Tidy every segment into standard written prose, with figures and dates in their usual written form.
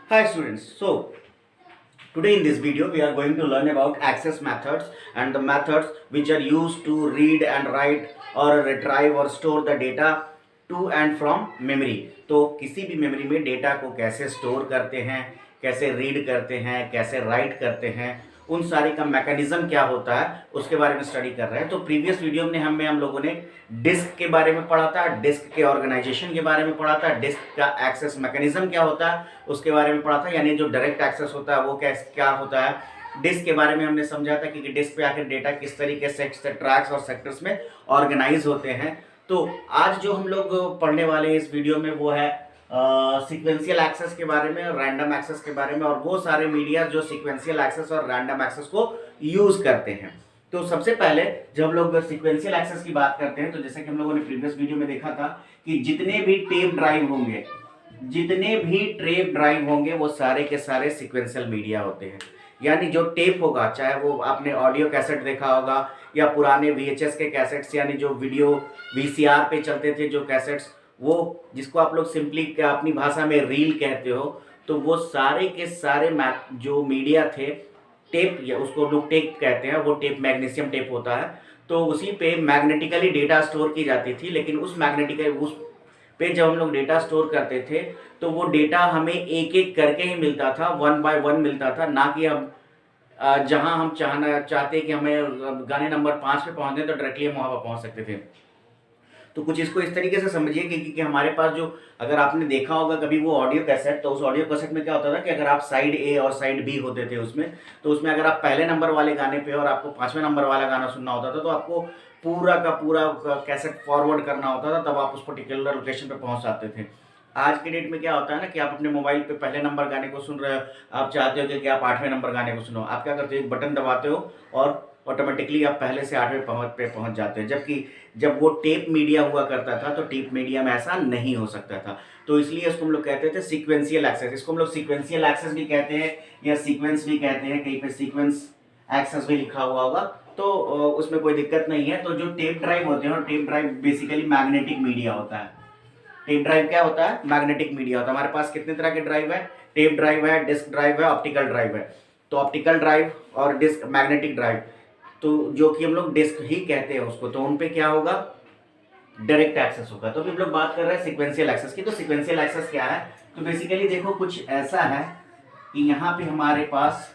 Hi students, so today in this video we are going to learn about access methods and the methods which are used to read and write or retrieve or store the data to and from memory. तो किसी भी memory में data को कैसे store करते हैं, कैसे read करते हैं, कैसे राइट करते हैं, उन सारे का मैकेनिज्म क्या होता है उसके बारे में स्टडी कर रहे हैं। तो प्रीवियस वीडियो में हम लोगों ने डिस्क के बारे में पढ़ा था, डिस्क के ऑर्गेनाइजेशन के बारे में पढ़ा था, डिस्क का एक्सेस मैकेनिज्म क्या होता है उसके बारे में पढ़ा था, यानी जो डायरेक्ट एक्सेस होता है वो क्या होता है। डिस्क के बारे में हमने समझा था कि डिस्क पे आकर डेटा किस तरीके से ट्रैक्स और सेक्टर्स में ऑर्गेनाइज होते हैं। तो आज जो हम लोग पढ़ने वाले हैं इस वीडियो में वो है सीक्वेंशियल एक्सेस के बारे में और रैंडम एक्सेस के बारे में, और वो सारे मीडिया जो सीक्वेंशियल एक्सेस और रैंडम एक्सेस को यूज करते हैं। तो सबसे पहले जब हम लोग सीक्वेंशियल एक्सेस की बात करते हैं तो जैसे कि हम लोगों ने प्रीवियस वीडियो में देखा था कि जितने भी टेप ड्राइव होंगे वो सारे के सारे सीक्वेंशियल मीडिया होते हैं। यानी जो टेप होगा, चाहे वो आपने ऑडियो कैसेट देखा होगा या पुराने VHS के कैसेट्स, यानी जो वीडियो VCR पे चलते थे जो कैसेट्स, वो जिसको आप लोग सिंपली अपनी भाषा में रील कहते हो, तो वो सारे के सारे जो मीडिया थे, टेप या उसको लोग टेप कहते हैं, वो टेप मैग्नीशियम टेप होता है। तो उसी पे मैग्नेटिकली डेटा स्टोर की जाती थी, लेकिन उस पे जब हम लोग डेटा स्टोर करते थे तो वो डेटा हमें एक एक करके ही मिलता था, 1 बाय 1 मिलता था, ना कि हम जहां हम चाहते कि हमें गाने नंबर 5 पे पहुंचने तो डायरेक्टली हम वहां पर पहुंच सकते थे। तो कुछ इसको इस तरीके से समझिए कि हमारे पास जो, अगर आपने देखा होगा कभी वो ऑडियो कैसेट, तो उस ऑडियो कैसेट में क्या होता था कि अगर आप साइड ए और साइड बी होते थे उसमें, तो उसमें अगर आप पहले नंबर वाले गाने पे और आपको 5वें नंबर वाला गाना सुनना होता था तो आपको पूरा का पूरा कैसेट फॉरवर्ड करना होता था, तब आप उस पर्टिकुलर लोकेशन पे पहुंच जाते थे। आज के डेट में क्या होता है ना कि आप अपने मोबाइल पे पहले नंबर गाने को सुन रहे हो, आप चाहते हो कि आप 8वें नंबर गाने को सुनो, आप क्या करते हो, एक बटन दबाते हो और ऑटोमेटिकली आप पहले से 8वें पे पहुंच जाते हैं। जबकि जब वो टेप मीडिया हुआ करता था तो टेप मीडिया में ऐसा नहीं हो सकता था। तो इसलिए इसको हम लोग कहते थे सीक्वेंशियल एक्सेस। इसको हम लोग सीक्वेंशियल एक्सेस भी कहते हैं या सीक्वेंस भी कहते हैं, कहीं पे सीक्वेंस एक्सेस भी लिखा हुआ होगा, तो उसमें कोई दिक्कत नहीं है। तो जो टेप ड्राइव होते हैं, tape drive basically magnetic media होता है। टेप ड्राइव क्या होता है? मैग्नेटिक मीडिया होता है। हमारे पास कितने तरह के ड्राइव है? टेप ड्राइव है, डिस्क ड्राइव है, ऑप्टिकल ड्राइव है। तो ऑप्टिकल ड्राइव और डिस्क मैग्नेटिक ड्राइव, तो जो कि हम लोग डिस्क ही कहते हैं उसको, तो उन पे क्या होगा? डायरेक्ट एक्सेस होगा। तो अभी हम लोग बात कर रहे हैं सीक्वेंशियल एक्सेस की। तो सीक्वेंशियल एक्सेस क्या है? तो बेसिकली देखो कुछ ऐसा है कि यहाँ पे हमारे पास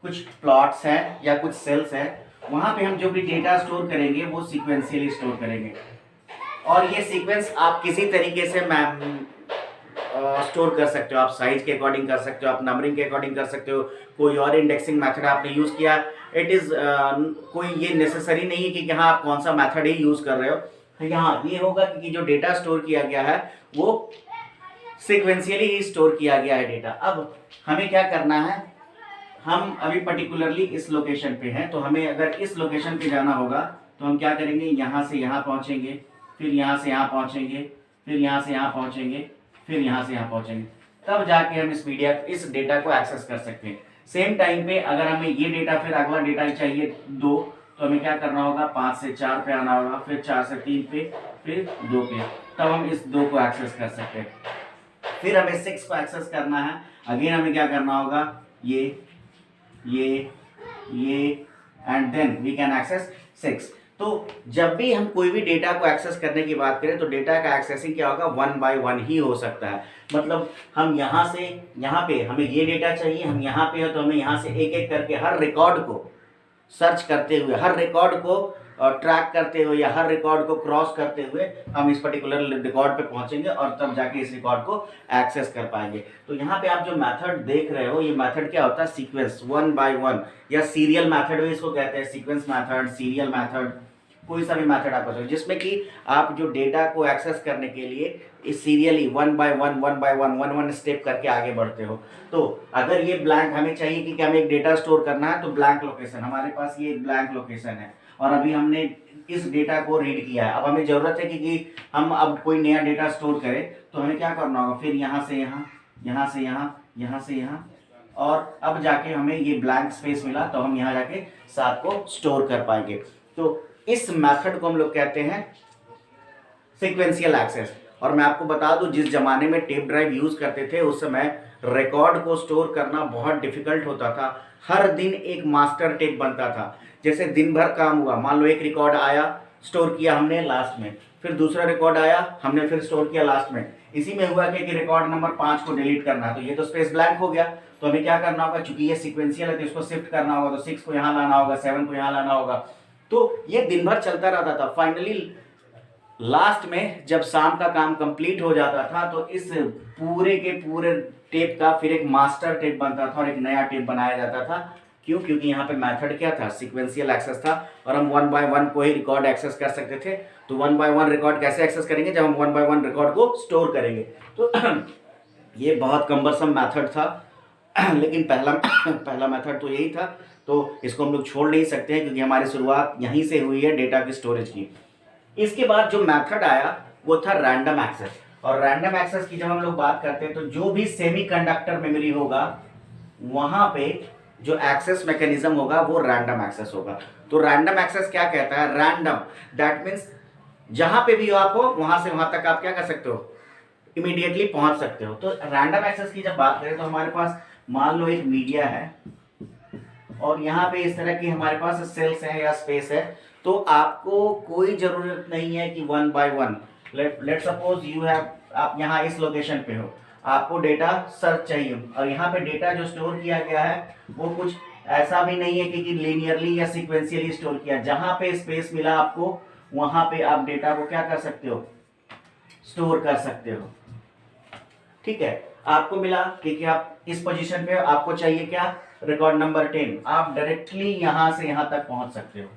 कुछ प्लॉट्स हैं या कुछ सेल्स हैं, वहां पे हम जो भी डेटा स्टोर करेंगे वो सीक्वेंशियली स्टोर करेंगे। और ये सीक्वेंस आप किसी तरीके से स्टोर कर सकते हो, आप साइज के अकॉर्डिंग कर सकते हो, आप नंबरिंग के अकॉर्डिंग कर सकते हो, कोई और इंडेक्सिंग मेथड आपने यूज किया, इट इज कोई ये नेसेसरी नहीं है कि हाँ आप कौन सा मेथड ही यूज कर रहे हो। यहाँ ये होगा कि जो डेटा स्टोर किया गया है वो सीक्वेंशियली ही स्टोर किया गया है डेटा। अब हमें क्या करना है, हम अभी पर्टिकुलरली इस लोकेशन पे हैं, तो हमें अगर इस लोकेशन पे जाना होगा तो हम क्या करेंगे, यहाँ से यहाँ पहुँचेंगे, फिर यहाँ से यहाँ पहुँचेंगे, फिर यहाँ से यहाँ पहुँचेंगे, फिर यहाँ से यहाँ पहुँचेंगे, तब जाके हम इस डेटा को एक्सेस कर सकते हैं। सेम टाइम पे अगर हमें ये डेटा, फिर अगला डेटा चाहिए 2, तो हमें क्या करना होगा, 5 से 4 पे आना होगा, फिर 4 से 3 पे, फिर 2 पे, तब हम इस 2 को एक्सेस कर सकते हैं। फिर हमें 6 को एक्सेस करना है, अगेन हमें क्या करना होगा, ये and then we can access 6। तो जब भी हम कोई भी डेटा को एक्सेस करने की बात करें तो डेटा का एक्सेसिंग क्या होगा, 1 बाय 1 ही हो सकता है। मतलब हम यहाँ से यहाँ पे हमें ये डेटा चाहिए, हम यहाँ पे हो तो हमें यहाँ से एक एक करके हर रिकॉर्ड को सर्च करते हुए, हर रिकॉर्ड को ट्रैक करते हुए या हर रिकॉर्ड को क्रॉस करते हुए हम इस पर्टिकुलर रिकॉर्ड पे पहुंचेंगे और तब जाके इस रिकॉर्ड को एक्सेस कर पाएंगे। तो यहाँ पे आप जो मेथड देख रहे हो, ये मेथड क्या होता है, सीक्वेंस 1 बाय 1 या सीरियल मेथड भी इसको कहते हैं, सीक्वेंस मेथड, सीरियल मेथड, कोई सा भी मेथड आप बताओ, जिसमें कि आप जो डेटा को एक्सेस करने के लिए इस सीरियली 1 बाय 1 1 स्टेप करके आगे बढ़ते हो। तो अगर ये ब्लैंक हमें चाहिए कि हमें एक डेटा स्टोर करना है, तो ब्लैंक लोकेशन, हमारे पास ये ब्लैंक लोकेशन है और अभी हमने इस डेटा को रीड किया है। अब हमें ज़रूरत है कि हम अब कोई नया डेटा स्टोर करें, तो हमें क्या करना होगा, फिर यहाँ से यहाँ, यहाँ से यहाँ, यहाँ से यहाँ, और अब जाके हमें ये ब्लैंक स्पेस मिला तो हम यहाँ जाके 7 को स्टोर कर पाएंगे। तो इस मेथड को हम लोग कहते हैं सीक्वेंशियल एक्सेस। और मैं आपको बता दूं, जिस ज़माने में टेप ड्राइव यूज़ करते थे उस समय रिकॉर्ड को स्टोर करना बहुत डिफ़िकल्ट होता था। हर दिन एक मास्टर टेप बनता था। जैसे दिन भर काम हुआ, मान लो एक रिकॉर्ड आया, स्टोर किया हमने लास्ट में, फिर दूसरा रिकॉर्ड आया, हमने फिर स्टोर किया लास्ट में। इसी में हुआ कि रिकॉर्ड नंबर 5 को डिलीट करना है, तो ये तो स्पेस ब्लैंक हो गया, तो हमें क्या करना होगा, चूंकि ये सीक्वेंशियल है तो इसको शिफ्ट करना होगा, तो 6 को यहाँ लाना होगा, 7 को यहाँ लाना होगा। तो ये दिन भर चलता रहता था। फाइनली लास्ट में जब शाम का काम कंप्लीट हो जाता था तो इस पूरे के पूरे टेप का फिर एक मास्टर टेप बनता था और एक नया टेप बनाया जाता था। क्यों? क्योंकि यहाँ पे मेथड क्या था, सीक्वेंशियल एक्सेस था, और हम 1 बाय 1 को ही रिकॉर्ड एक्सेस कर सकते थे। तो 1 बाय 1 रिकॉर्ड कैसे एक्सेस करेंगे, जब हम 1 बाय 1 रिकॉर्ड को स्टोर करेंगे। तो ये बहुत कम्बरसम मेथड था लेकिन पहला मेथड तो यही था, तो इसको हम लोग छोड़ नहीं सकते हैं क्योंकि हमारी शुरुआत यहीं से हुई है डेटा की स्टोरेज की। इसके बाद जो मेथड आया वो था रैंडम एक्सेस। और रैंडम एक्सेस की जब हम लोग बात करते हैं तो जो भी सेमीकंडक्टर मेमोरी होगा वहां पे जो एक्सेस मैकेनिज्म होगा वो रैंडम एक्सेस होगा। तो रैंडम एक्सेस क्या कहता है, रैंडम, दैट मीन्स जहां पे भी आप हो वहां से वहां तक आप क्या कर सकते हो, इमीडिएटली पहुंच सकते हो। तो रैंडम एक्सेस की जब बात करें तो हमारे पास मान लो एक मीडिया है और यहाँ पे इस तरह की हमारे पास सेल्स है या स्पेस है, तो आपको कोई जरूरत नहीं है कि 1 by 1, let suppose you have, आप यहाँ इस लोकेशन पे हो, आपको डेटा सर्च चाहिए और यहाँ पे डेटा जो स्टोर किया गया है वो कुछ ऐसा भी नहीं है कि लीनियरली या सीक्वेंशियली स्टोर किया। जहाँ पे स्पेस मिला आपको वहाँ पे आप डेटा को क्या कर सकते हो, स्टोर कर सकते हो। ठीक है, आपको मिला कि आप इस पोजीशन पे, आपको चाहिए क्या, रिकॉर्ड नंबर 10, आप डायरेक्टली यहां से यहां तक पहुंच सकते हो।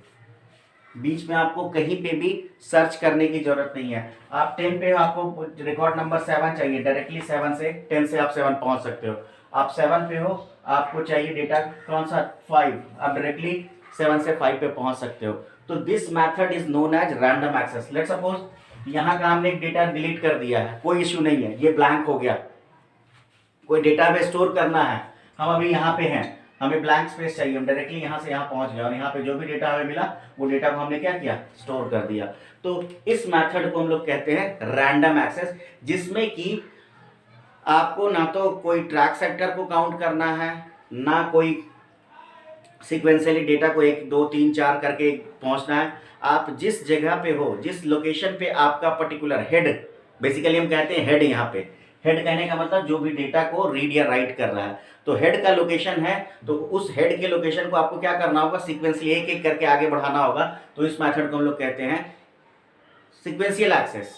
बीच में आपको कहीं पे भी सर्च करने की जरूरत नहीं है। आप 10 पे हो, आपको रिकॉर्ड नंबर 7 चाहिए, डायरेक्टली 7 से 10 से आप 7 पहुंच सकते हो। आप 7 पे हो, आपको चाहिए डेटा कौन सा, 5, आप डायरेक्टली 7 से 5 पे पहुंच सकते हो। तो this method is known as random access. Let suppose यहाँ का हमने एक डेटा डिलीट कर दिया है, कोई इश्यू नहीं है, ये ब्लैंक हो गया, कोई डेटा में स्टोर करना है, हम अभी यहाँ पे हैं, हमें ब्लैंक स्पेस चाहिए, हम डायरेक्टली यहाँ से यहाँ पहुँच गए और यहाँ पे जो भी डेटा हमें मिला वो डेटा को हमने क्या किया, स्टोर कर दिया। तो इस मेथड को हम लोग कहते हैं रैंडम एक्सेस, जिसमें कि आपको ना तो कोई ट्रैक सेक्टर को काउंट करना है, ना कोई सीक्वेंशियली डेटा को 1 2 3 4 करके पहुंचना है। आप जिस जगह पे हो, जिस लोकेशन पे आपका पर्टिकुलर हेड, बेसिकली हम कहते हैं हेड, यहाँ पे हेड कहने का मतलब जो भी डेटा को रीड या राइट कर रहा है, तो हेड का लोकेशन है, तो उस हेड के लोकेशन को आपको क्या करना होगा, सीक्वेंशियली एक एक करके आगे बढ़ाना होगा। तो इस मेथड को हम लोग कहते हैं सीक्वेंशियल एक्सेस।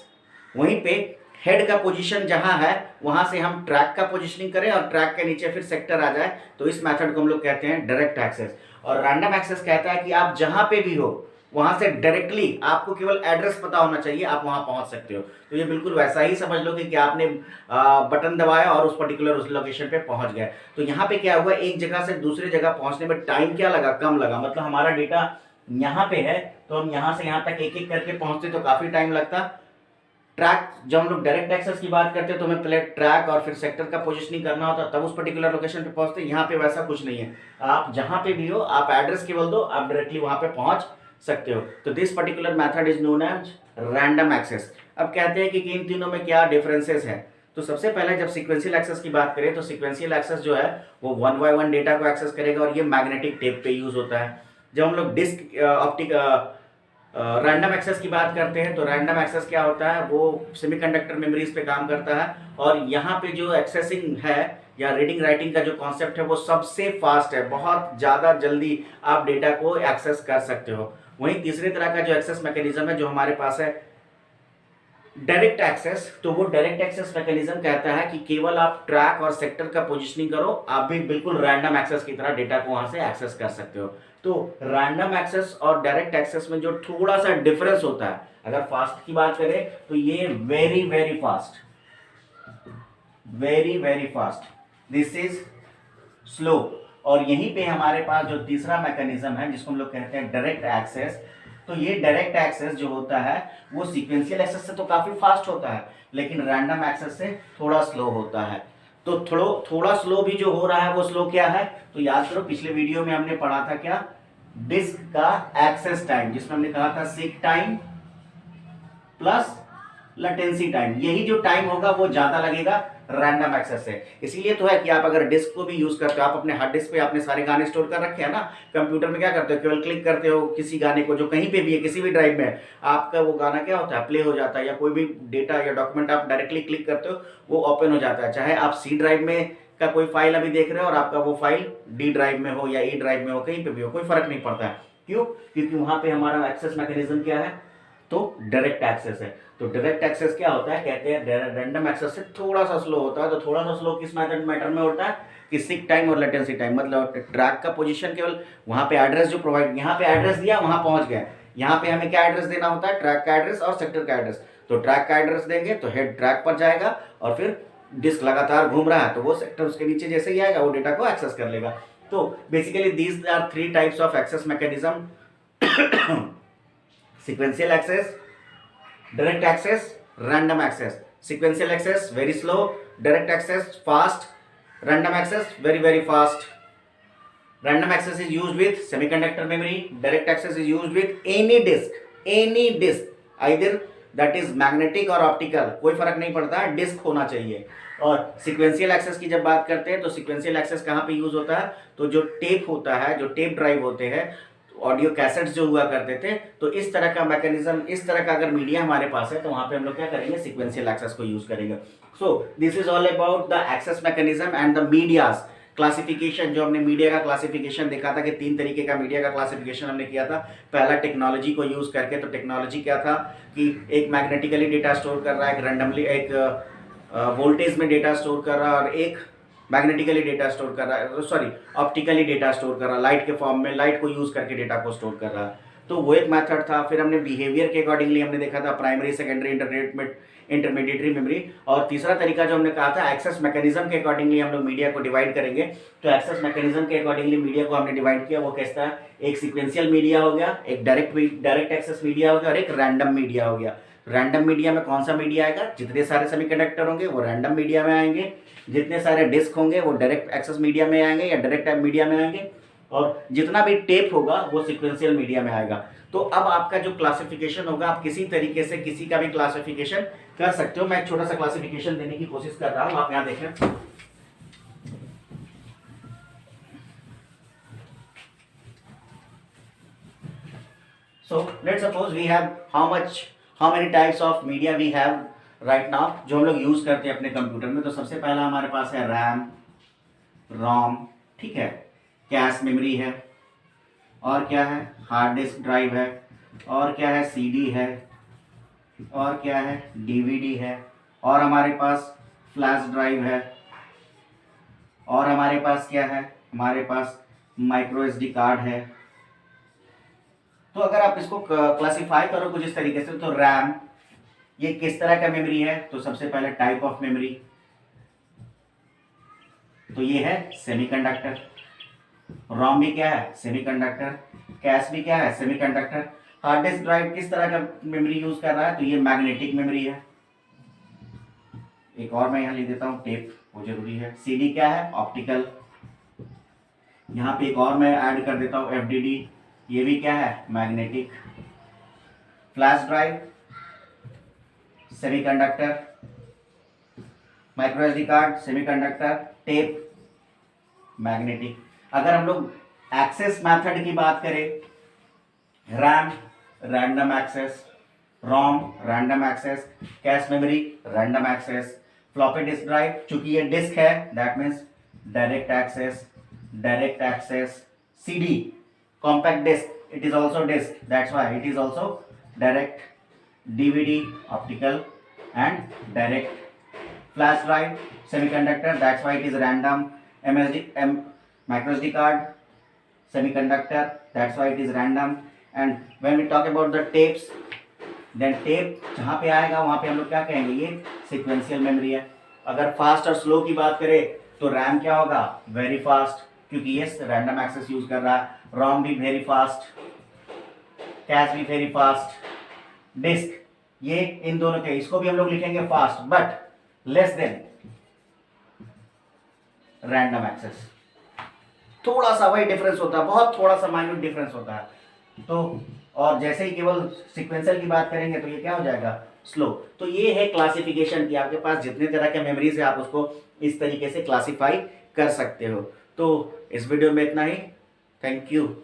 वहीं पे हेड का पोजीशन जहां है वहां से हम ट्रैक का पोजीशनिंग करें और ट्रैक के नीचे फिर सेक्टर आ जाए, तो इस मेथड को हम लोग कहते हैं डायरेक्ट एक्सेस। और रैंडम एक्सेस कहता है कि आप जहां पे भी हो वहां से डायरेक्टली, आपको केवल एड्रेस पता होना चाहिए, आप वहां पहुंच सकते हो। तो ये बिल्कुल वैसा ही समझ लो कि आपने बटन दबाया और उस पर्टिकुलर उस लोकेशन पे पहुंच गए। तो यहाँ पे क्या हुआ, एक जगह से दूसरी जगह पहुंचने में टाइम क्या लगा, कम लगा। मतलब हमारा डेटा यहाँ पे है तो हम यहाँ से यहाँ तक एक एक करके पहुंचते तो काफी टाइम लगता। ट्रैक, जब हम लोग डायरेक्ट एक्सेस की बात करते हैं तो हमें पहले ट्रैक और फिर सेक्टर का पोजीशनिंग करना होता है, तब उस पर्टिकुलर लोकेशन पे पहुंचते। यहाँ पे वैसा कुछ नहीं है, आप जहां पे भी हो आप एड्रेस केवल दो, आप डायरेक्टली वहां पे पहुंच सकते हो। तो this particular method is known as random access. अब कहते हैं कि इन तीनों में क्या डिफरेंसेस हैं। तो सबसे पहले जब सीक्वेंशियल एक्सेस की बात करें तो सीक्वेंशियल एक्सेस जो है वो 1 बाय 1 डेटा को एक्सेस करेगा और ये मैग्नेटिक टेप पे यूज होता है। जब हम लोग डिस्क ऑप्टिक रैंडम एक्सेस की बात करते हैं तो रैंडम एक्सेस क्या होता है, वो सेमीकंडक्टर मेमोरीज पे काम करता है और यहाँ पे जो एक्सेसिंग है या रीडिंग राइटिंग का जो कॉन्सेप्ट है वो सबसे फास्ट है, बहुत ज़्यादा जल्दी आप डेटा को एक्सेस कर सकते हो। वहीं तीसरे तरह का जो एक्सेस मैकेनिज्म है जो हमारे पास है डायरेक्ट एक्सेस, तो वो डायरेक्ट एक्सेस मैकेनिज्म कहता है कि केवल आप ट्रैक और सेक्टर का पोजीशनिंग करो, आप भी बिल्कुल रैंडम एक्सेस की तरह डेटा को वहां से एक्सेस कर सकते हो। तो रैंडम एक्सेस और डायरेक्ट एक्सेस में जो थोड़ा सा डिफरेंस होता है, अगर फास्ट की बात करें तो ये very very fast, very very fast, this is slow. और यहीं पे हमारे पास जो तीसरा मैकेनिज्म है जिसको हम लोग कहते हैं डायरेक्ट एक्सेस, तो ये डायरेक्ट एक्सेस जो होता है वो सीक्वेंशियल एक्सेस से तो काफी फास्ट होता है लेकिन रैंडम एक्सेस से थोड़ा स्लो होता है। तो थोड़ा स्लो भी जो हो रहा है वो स्लो क्या है, तो याद करो पिछले वीडियो में हमने पढ़ा था क्या, डिस्क का एक्सेस टाइम, जिसमें हमने कहा था seek time plus latency time, यही जो टाइम होगा वो ज़्यादा लगेगा रैंडम एक्सेस से। इसीलिए तो है कि आप अगर डिस्क को भी यूज़ करते हो, आप अपने हार्ड डिस्क पे आपने सारे गाने स्टोर कर रखे हैं ना, कंप्यूटर में क्या करते हो, केवल क्लिक करते हो किसी गाने को जो कहीं पे भी है, किसी भी ड्राइव में है, आपका वो गाना क्या होता है, प्ले हो जाता है, या कोई भी डेटा या डॉक्यूमेंट आप डायरेक्टली क्लिक करते हो वो ओपन हो जाता है। चाहे आप सी ड्राइव में का कोई फाइल अभी देख रहे हो और आपका वो फाइल डी ड्राइव में हो या ई ड्राइव में हो, कहीं पे भी हो, कोई फर्क नहीं पड़ता है। क्यों? क्योंकि वहां पे हमारा एक्सेस मैकेनिज्म क्या है, तो डायरेक्ट एक्सेस है। तो डायरेक्ट एक्सेस क्या होता है, कहते हैं रैंडम एक्सेस से थोड़ा सा स्लो होता है। तो थोड़ा सा स्लो किस मैटर में होता है कि सीक टाइम और लेटेंसी टाइम, मतलब ट्रैक का पोजीशन केवल वहां पे एड्रेस जो प्रोवाइड, यहाँ पे एड्रेस दिया वहां पहुंच गया, यहाँ पे हमें क्या एड्रेस देना होता है, ट्रैक का एड्रेस और सेक्टर का एड्रेस। तो ट्रैक का एड्रेस देंगे तो हेड ट्रैक पर जाएगा और फिर डिस्क लगातार घूम रहा है तो वो सेक्टर उसके नीचे जैसे ही आएगा वो डेटा को एक्सेस कर लेगा। तो basically these are 3 types of access mechanism, sequential access, direct access, random access. Sequential access very slow, direct access fast, random access very fast. Random access is used with semiconductor memory, direct access is used with any disk, either that is magnetic और optical, कोई फर्क नहीं पड़ता, disc होना चाहिए। और sequential access की जब बात करते हैं तो सीक्वेंशियल एक्सेस कहाँ पे यूज होता है, तो जो टेप होता है, जो टेप ड्राइव होते हैं, ऑडियो कैसेट्स जो हुआ करते थे, तो इस तरह का मैकेनिज्म, इस तरह का अगर मीडिया हमारे पास है तो वहां पे हम लोग क्या करेंगे, सीक्वेंशियल एक्सेस को यूज करेंगे। So this is all about the access mechanism and the medias classification. जो हमने मीडिया का क्लासिफिकेशन देखा था कि 3 तरीके का मीडिया का क्लासिफिकेशन हमने किया था। पहला टेक्नोलॉजी को यूज करके, तो टेक्नोलॉजी क्या था कि एक मैग्नेटिकली डेटा स्टोर कर रहा है, एक रैंडमली एक वोल्टेज में डेटा स्टोर कर रहा है, और एक मैग्नेटिकली डेटा स्टोर कर रहा है, सॉरी ऑप्टिकली डेटा स्टोर कर रहा है, लाइट के फॉर्म में, लाइट को यूज करके डेटा को स्टोर कर रहा है। तो वो एक मेथड था। फिर हमने बिहेवियर के अकॉर्डिंगली हमने देखा था प्राइमरी, सेकेंडरी, इंटरमीडिएटरी मेमोरी। और तीसरा तरीका जो हमने कहा था एक्सेस मैकेनिज्म के अकॉर्डिंगली हम लोग मीडिया को डिवाइड करेंगे। तो एक्सेस मैकेनिज्म के अकॉर्डिंगली मीडिया को हमने डिवाइड किया, वो कैसा है, एक सीक्वेंशियल मीडिया हो गया, एक डायरेक्ट एक्सेस मीडिया हो गया और एक रैंडम मीडिया हो गया। रैंडम मीडिया में कौन सा मीडिया आएगा, जितने सारे सेमीकंडक्टर होंगे वो रैंडम मीडिया में आएंगे, जितने सारे डिस्क होंगे वो डायरेक्ट एक्सेस मीडिया में आएंगे या डायरेक्ट मीडिया में आएंगे, और जितना भी टेप होगा वो सीक्वेंशियल मीडिया में आएगा। तो अब आपका जो क्लासिफिकेशन होगा, आप किसी तरीके से किसी का भी क्लासिफिकेशन कर सकते हो। मैं एक छोटा सा क्लासिफिकेशन देने की कोशिश कर रहा हूं, आप यहां देखें। So let's suppose we have how many types of media we have right now जो हम लोग यूज करते हैं अपने कंप्यूटर में। तो सबसे पहला हमारे पास है रैम, रोम, ठीक है, कैश मेमोरी है, और क्या है, हार्ड डिस्क ड्राइव है, और क्या है, सीडी है, और क्या है, डीवीडी है, और हमारे पास फ्लैश ड्राइव है, और हमारे पास क्या है, हमारे पास माइक्रो एसडी कार्ड है। तो अगर आप इसको क्लासिफाई करो कुछ इस तरीके से, तो रैम ये किस तरह का मेमोरी है, तो सबसे पहले टाइप ऑफ मेमोरी, तो ये है सेमीकंडक्टर। रोम भी क्या है, सेमीकंडक्टर। कैश भी क्या है, सेमीकंडक्टर। हार्ड डिस्क ड्राइव किस तरह का मेमोरी यूज कर रहा है, तो ये मैग्नेटिक मेमोरी है। एक और मैं यहां लिख देता हूं, टेप वो जरूरी है। सीडी क्या है, ऑप्टिकल। यहां पे एक और मैं ऐड कर देता हूं, एफडीडी, ये भी क्या है, magnetic. Flash drive semiconductor, micro SD card semiconductor, tape magnetic. अगर हम लोग एक्सेस मेथड की बात करें, RAM random access, ROM random access, cache memory random access, floppy disk drive चूंकि ये डिस्क है that means direct access, CD compact disk it is also disk, that's why it is also direct, dvd optical and direct, flash drive semiconductor, that's why it is random, micro SD card semiconductor, that's why it is random। and when we talk about the tapes, then tape जहाँ पे आएगा वहाँ पे हम लोग क्या कहेंगे, ये sequential memory है। अगर फास्ट और स्लो की बात करें तो रैम क्या होगा, वेरी फास्ट, क्योंकि ये रैंडम एक्सेस यूज कर रहा है। रोम भी वेरी फास्ट, कैश भी वेरी फास्ट, डिस्क ये इन दोनों के, इसको भी हम लोग लिखेंगे fast but less than random access. थोड़ा सा वही डिफरेंस होता है, बहुत थोड़ा सा माइन्यूट डिफरेंस होता है। तो और जैसे ही केवल सीक्वेंशियल की बात करेंगे तो ये क्या हो जाएगा, स्लो। तो ये है क्लासिफिकेशन की, आपके पास जितने तरह के मेमोरीज है आप उसको इस तरीके से क्लासीफाई कर सकते हो। तो इस वीडियो में इतना ही। Thank you.